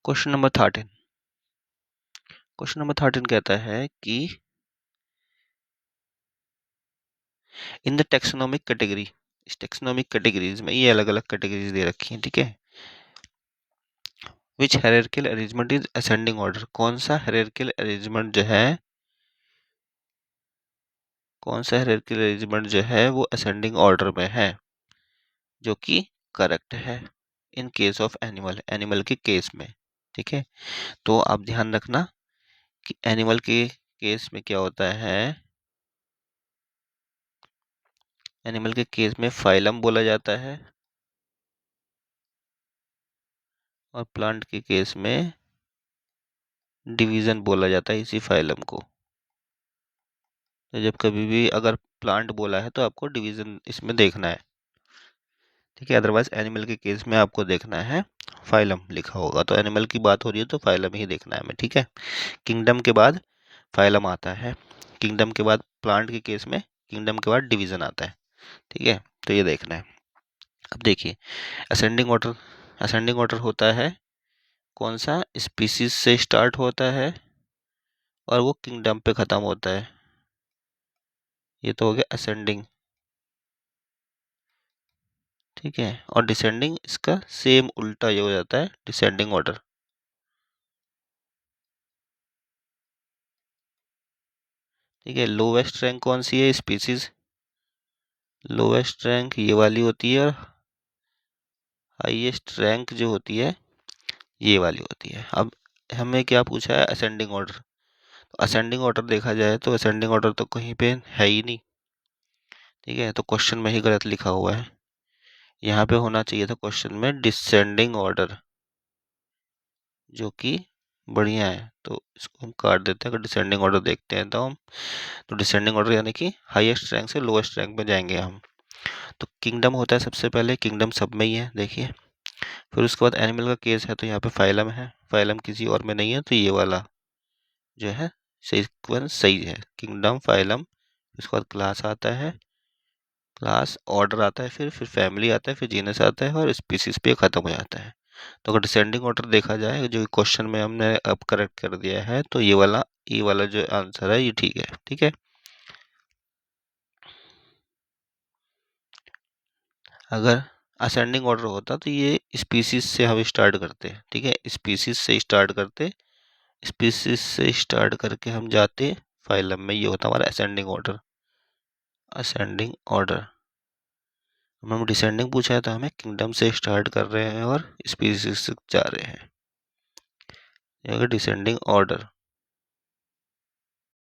Question number 13। Question number 13 कहता है कि इन द टेक्सोनोमिक कैटेगरी, इस टेक्सोनोमिक कैटेगरीज में ये अलग अलग कैटेगरीज दे रखी हैं, ठीक है। Which hierarchical arrangement is ascending order, कौन सा हायरार्किकल अरेंजमेंट जो है, कौन सा हायरार्किकल अरेंजमेंट जो है वो असेंडिंग ऑर्डर में है, जो कि करेक्ट है in case of animal, animal के केस में, ठीक है। तो आप ध्यान रखना कि एनिमल के केस में क्या होता है, एनिमल के केस में फाइलम बोला जाता है और प्लांट के केस में डिवीजन बोला जाता है इसी फाइलम को। तो जब कभी भी अगर प्लांट बोला है तो आपको डिवीजन इसमें देखना है, ठीक है। अदरवाइज एनिमल के केस में आपको देखना है फाइलम लिखा होगा, तो एनिमल की बात हो रही है तो फाइलम ही देखना है हमें, ठीक है। किंगडम के बाद फाइलम आता है, किंगडम के बाद प्लांट के केस में किंगडम के बाद डिवीजन आता है, ठीक है। तो ये देखना है। अब देखिए असेंडिंग ऑर्डर, असेंडिंग ऑर्डर होता है कौन सा, स्पीसीज से स्टार्ट होता है और वो किंगडम पे ख़त्म होता है, ये तो हो गया असेंडिंग, ठीक है। और डिसेंडिंग इसका सेम उल्टा ये हो जाता है डिसेंडिंग ऑर्डर, ठीक है। लोवेस्ट रैंक कौन सी है स्पीसीज, लोवेस्ट रैंक ये वाली होती है और हाईएस्ट रैंक जो होती है ये वाली होती है। अब हमें क्या पूछा है, असेंडिंग ऑर्डर। तो असेंडिंग ऑर्डर देखा जाए तो असेंडिंग ऑर्डर तो कहीं पे है ही नहीं, ठीक है। तो क्वेश्चन में ही गलत लिखा हुआ है, यहाँ पे होना चाहिए था क्वेश्चन में डिसेंडिंग ऑर्डर, जो कि बढ़िया है। तो इसको हम काट देते हैं, अगर डिसेंडिंग ऑर्डर देखते हैं तो हम, तो डिसेंडिंग ऑर्डर यानी कि हाईएस्ट रैंक से लोएस्ट रैंक में जाएंगे हम। तो किंगडम होता है सबसे पहले, किंगडम सब में ही है देखिए। फिर उसके बाद एनिमल का केस है तो यहाँ पे फाइलम है, फाइलम किसी और में नहीं है, तो ये वाला जो है सीक्वेंस सही है, किंगडम फाइलम, उसके बाद क्लास आता है, क्लास ऑर्डर आता है, फिर फैमिली आता है, फिर जीनस आता है और स्पीसीज पे ख़त्म हो जाता है। तो अगर डिसेंडिंग ऑर्डर देखा जाए जो क्वेश्चन में हमने अब करेक्ट कर दिया है, तो ये वाला जो आंसर है ये ठीक है, ठीक है। अगर असेंडिंग ऑर्डर होता तो ये स्पीसीज से हम स्टार्ट करते हैं, ठीक है, स्पीसीज से स्टार्ट करते, स्पीसीज से स्टार्ट करके हम जाते फाइलम में, ये होता हमारा असेंडिंग ऑर्डर, असेंडिंग ऑर्डर। हम डिसेंडिंग पूछा है तो हमें किंगडम से स्टार्ट कर रहे हैं और स्पीसीज से जा रहे हैं, ये डिसेंडिंग ऑर्डर।